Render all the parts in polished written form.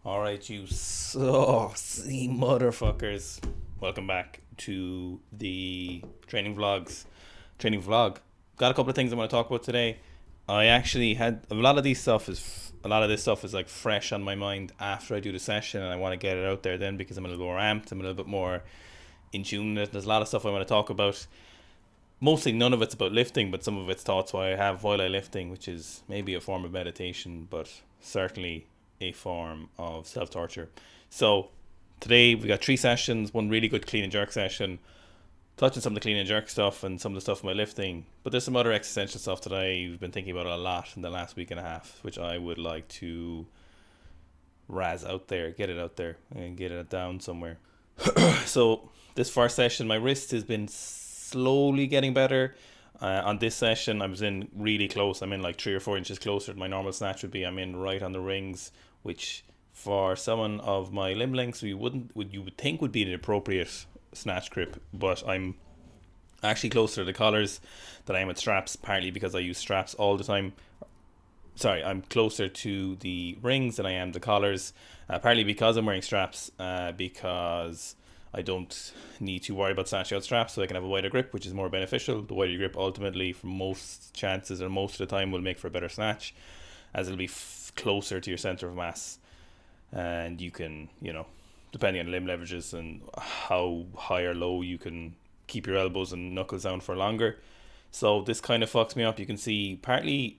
Alright, you saucy motherfuckers. Welcome back to the training vlogs. Training vlog. Got a couple of things I want to talk about today. I actually had a lot of this stuff is like fresh on my mind after I do the session, and I want to get it out there then because I'm a little more amped, I'm a little bit more in tune with it. There's a lot of stuff I want to talk about. Mostly none of it's about lifting, but some of it's thoughts I have while I lifting, which is maybe a form of meditation, but certainly a form of self torture. So today we got three sessions, one really good clean and jerk session, touching some of the clean and jerk stuff and some of the stuff in my lifting. But there's some other existential stuff that I've been thinking about a lot in the last week and a half, which I would like to razz out there, get it out there, and get it down somewhere. So this first session, my wrist has been slowly getting better. On this session, I was in really close. I'm in like 3 or 4 inches closer to my normal snatch would be. I'm in right on the rings, which for someone of my limb lengths, you would think would be the appropriate snatch grip, but I'm actually closer to the collars than I am with straps, partly because I use straps all the time. Sorry, I'm closer to the rings than I am the collars, partly because I'm wearing straps, because I don't need to worry about snatching out straps, so I can have a wider grip, which is more beneficial. The wider grip ultimately, for most chances or most of the time, will make for a better snatch, as it'll be closer to your center of mass, and you can, depending on limb leverages and how high or low you can keep your elbows and knuckles down for longer. So this kind of fucks me up. You can see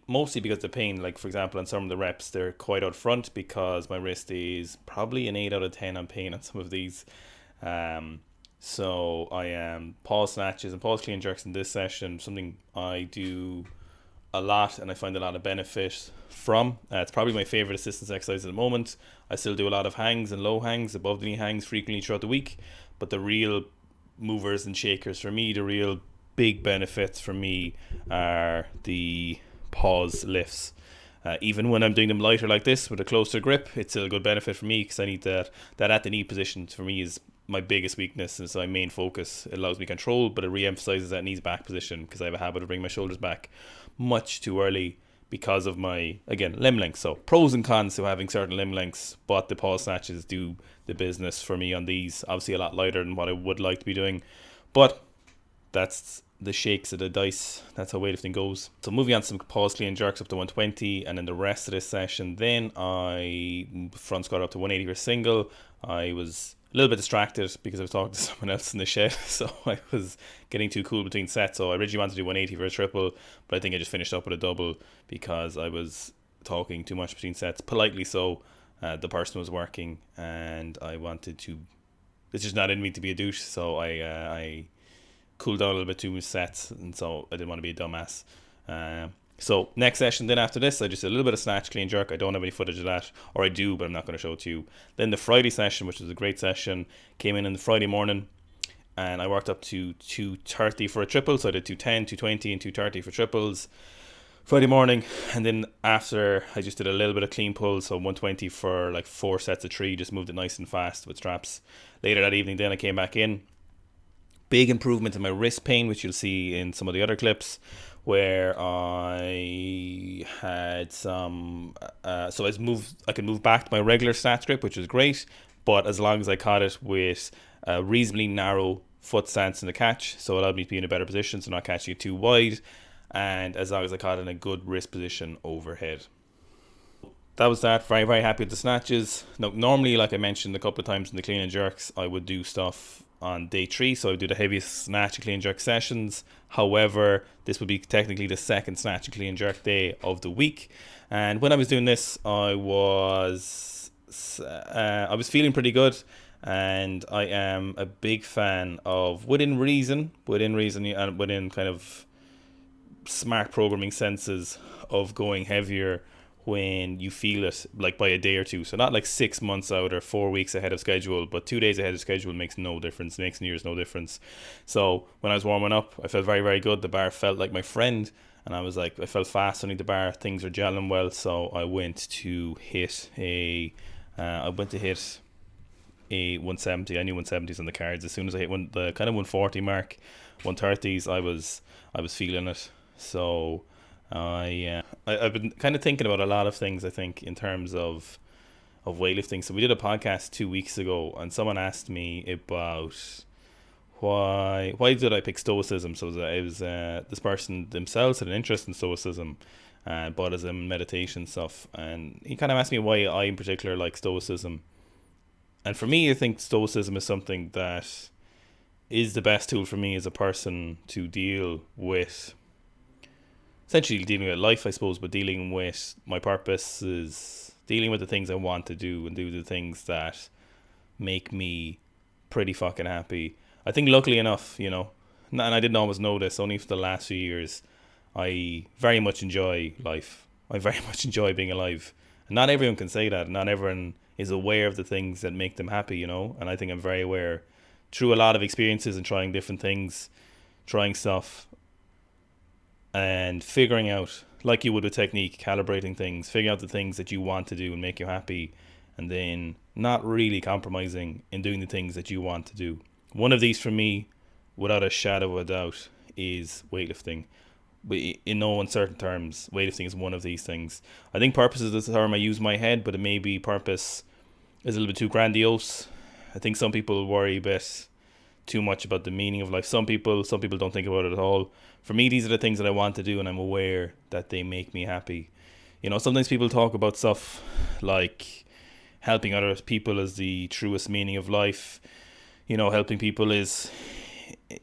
mostly because of the pain. Like for example, on some of the reps, they're quite out front because my wrist is probably an 8 out of 10 on pain on some of these. So I am pause snatches and pause clean jerks in this session, something I do a lot and I find a lot of benefit from. It's probably my favorite assistance exercise at the moment. I still do a lot of hangs and low hangs, above the knee hangs frequently throughout the week, but the real movers and shakers for me, the real big benefits for me, are the pause lifts. Even when I'm doing them lighter like this with a closer grip, it's still a good benefit for me because I need that at the knee position for me is my biggest weakness, and so my main focus. It allows me control, but it re-emphasizes that knees back position because I have a habit of bringing my shoulders back much too early because of my, again, limb length. So pros and cons to having certain limb lengths, but the pause snatches do the business for me on these. Obviously a lot lighter than what I would like to be doing, but that's the shakes of the dice. That's how weightlifting goes. So moving on to some pause clean jerks up to 120, and then the rest of this session, then I front squat up to 180 for single. I was a little bit distracted because I was talking to someone else in the shed, so I was getting too cool between sets. So I originally wanted to do 180 for a triple, but I think I just finished up with a double because I was talking too much between sets, politely so. The person was working, and I wanted to. It's just not in me to be a douche, so I cooled down a little bit too many sets, and so I didn't want to be a dumbass. So next session, then after this, I just did a little bit of snatch, clean jerk. I don't have any footage of that, or I do, but I'm not going to show it to you. Then the Friday session, which was a great session, came in the Friday morning, and I worked up to 230 for a triple. So I did 210, 220, and 230 for triples Friday morning, and then after I just did a little bit of clean pull, so 120 for like 4 sets of 3, just moved it nice and fast with straps. Later that evening, then I came back in. Big improvement in my wrist pain, which you'll see in some of the other clips, where I had some. So I could move back to my regular snatch grip, which was great, but as long as I caught it with a reasonably narrow foot stance in the catch, so it allowed me to be in a better position, so not catching it too wide, and as long as I caught it in a good wrist position overhead. That was that. Very, very happy with the snatches. Now, normally, like I mentioned a couple of times in the clean and jerks, I would do stuff on day 3, so I would do the heaviest snatch and clean and jerk sessions. However, this would be technically the second snatch and clean and jerk day of the week. And when I was doing this, I was feeling pretty good, and I am a big fan of within reason, and within kind of smart programming senses of going heavier when you feel it, like by a day or two. So not like 6 months out or 4 weeks ahead of schedule, but 2 days ahead of schedule makes no difference, makes near no difference. So when I was warming up, I felt very, very good. The bar felt like my friend, and I felt fast underneath the bar. Things are gelling well, so I went to hit a 170. I knew 170s on the cards. As soon as I hit the kind of 140 mark, 130s, I was feeling it. So I've been kind of thinking about a lot of things, I think, in terms of of weightlifting. So we did a podcast 2 weeks ago, and someone asked me about why did I pick Stoicism. So it was this person themselves had an interest in Stoicism and Buddhism, meditation stuff, and he kind of asked me why I in particular like Stoicism. And for me, I think Stoicism is something that is the best tool for me as a person to deal with, essentially dealing with life, I suppose, but dealing with my purpose, is dealing with the things I want to do and do the things that make me pretty fucking happy. I think luckily enough, and I didn't always know this, only for the last few years, I very much enjoy life. I very much enjoy being alive. And not everyone can say that. Not everyone is aware of the things that make them happy, And I think I'm very aware through a lot of experiences and trying different things, trying stuff, and figuring out, like you would with technique, calibrating things, figuring out the things that you want to do and make you happy, and then not really compromising in doing the things that you want to do. One of these for me, without a shadow of a doubt, is weightlifting. But in no uncertain terms, weightlifting is one of these things. I think purpose is the term I use in my head, but it may be purpose is a little bit too grandiose. I think some people worry a bit too much about the meaning of life. Some people don't think about it at all. For me, these are the things that I want to do, and I'm aware that they make me happy. Sometimes people talk about stuff like helping other people is the truest meaning of life. Helping people is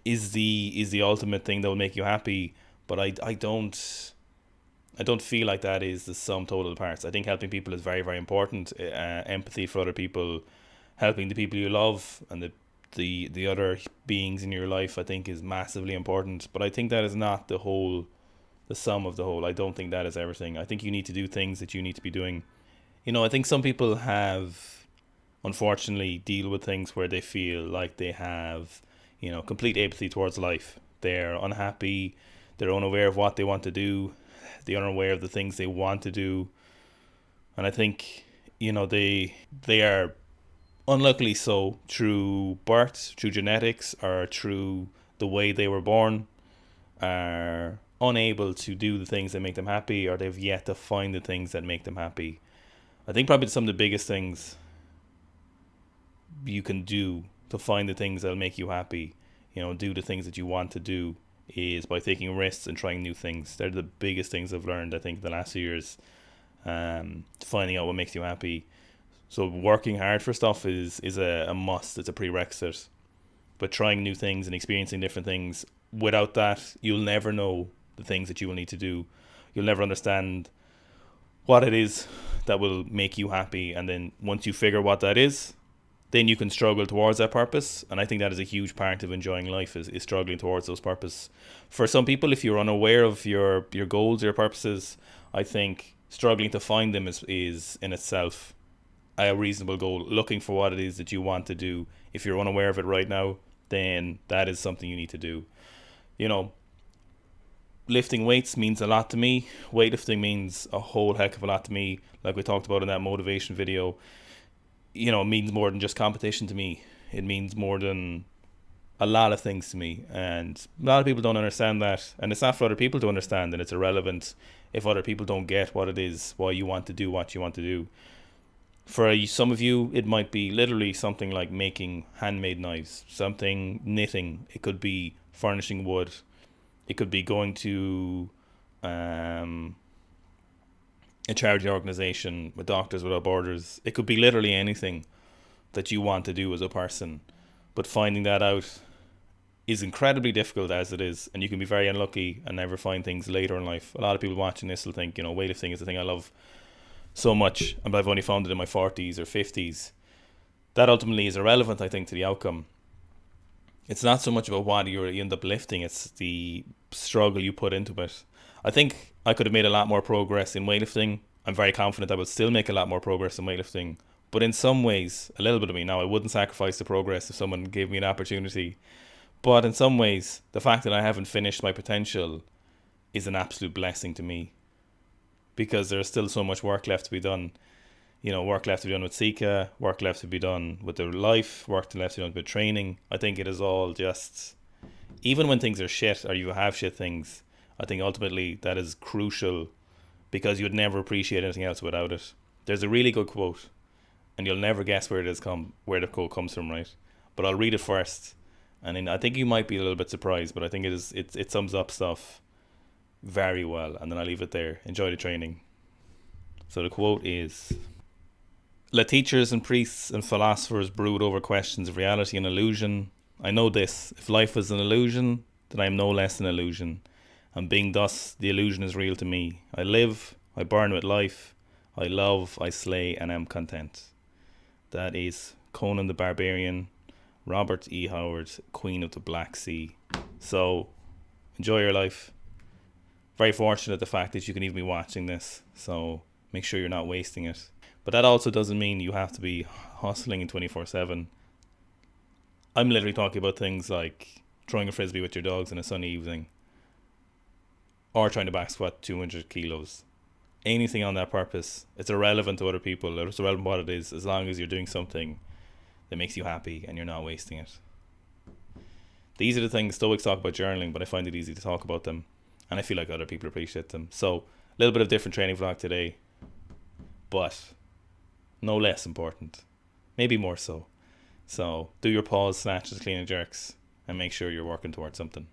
the ultimate thing that will make you happy. But I don't feel like that is the sum total of parts. I think helping people is very, very important. Empathy for other people, helping the people you love and the other beings in your life, I think is massively important. But I think that is not the sum of the whole. I don't think that is everything. I think you need to do things that you need to be doing. I think some people have, unfortunately, deal with things where they feel like they have, complete apathy towards life. They're unhappy. They're unaware of what they want to do. They're unaware of the things they want to do. And I think, they are unluckily so through birth, through genetics, or through the way they were born, are unable to do the things that make them happy, or they've yet to find the things that make them happy. I think probably some of the biggest things you can do to find the things that'll make you happy, do the things that you want to do, is by taking risks and trying new things. They're the biggest things I've learned, I think, the last few years. Finding out what makes you happy. So working hard for stuff is a must. It's a prerequisite. But trying new things and experiencing different things, without that, you'll never know the things that you will need to do. You'll never understand what it is that will make you happy. And then once you figure what that is, then you can struggle towards that purpose. And I think that is a huge part of enjoying life, is struggling towards those purposes. For some people, if you're unaware of your goals, your purposes, I think struggling to find them is in itself a reasonable goal. Looking for what it is that you want to do. If you're unaware of it right now, then that is something you need to do. Lifting weights means a lot to me. Weightlifting means a whole heck of a lot to me. Like we talked about in that motivation video, it means more than just competition to me. It means more than a lot of things to me, and a lot of people don't understand that, and it's not for other people to understand, and it's irrelevant if other people don't get what it is, why you want to do what you want to do. For some of you, it might be literally something like making handmade knives, something knitting. It could be furnishing wood. It could be going to a charity organization with Doctors Without Borders. It could be literally anything that you want to do as a person. But finding that out is incredibly difficult as it is, and you can be very unlucky and never find things later in life. A lot of people watching this will think, weightlifting is the thing I love so much, and I've only found it in my 40s or 50s. That ultimately is irrelevant, I think, to the outcome. It's not so much about what you end up lifting, it's the struggle you put into it. I think I could have made a lot more progress in weightlifting. I'm very confident I will still make a lot more progress in weightlifting. But in some ways, a little bit of me now, I wouldn't sacrifice the progress if someone gave me an opportunity. But in some ways, the fact that I haven't finished my potential is an absolute blessing to me. Because there's still so much work left to be done. Work left to be done with Sika, work left to be done with their life, work left to be done with training. I think it is all just, even when things are shit or you have shit things, I think ultimately that is crucial, because you would never appreciate anything else without it. There's a really good quote, and you'll never guess where the quote comes from, right? But I'll read it first, and then I think you might be a little bit surprised, but I think it sums up stuff very well, and then I'll leave it there. Enjoy the training. So the quote is: "Let teachers and priests and philosophers brood over questions of reality and illusion. I know this: if life is an illusion, then I am no less an illusion. And being thus, the illusion is real to me. I live, I burn with life, I love, I slay, and am content." That is Conan the Barbarian, Robert E. Howard, Queen of the Black Sea. So, enjoy your life. Very fortunate the fact that you can even be watching this, so make sure you're not wasting it. But that also doesn't mean you have to be hustling in 24/7. I'm literally talking about things like throwing a frisbee with your dogs on a sunny evening, or trying to back squat 200 kilos. Anything on that purpose, it's irrelevant to other people, or it's irrelevant what it is, as long as you're doing something that makes you happy and you're not wasting it. These are the things Stoics talk about journaling, but I find it easy to talk about them, and I feel like other people appreciate them. So, a little bit of different training vlog today, but no less important, maybe more so. So, do your pause, snatches, clean and jerks, and make sure you're working towards something.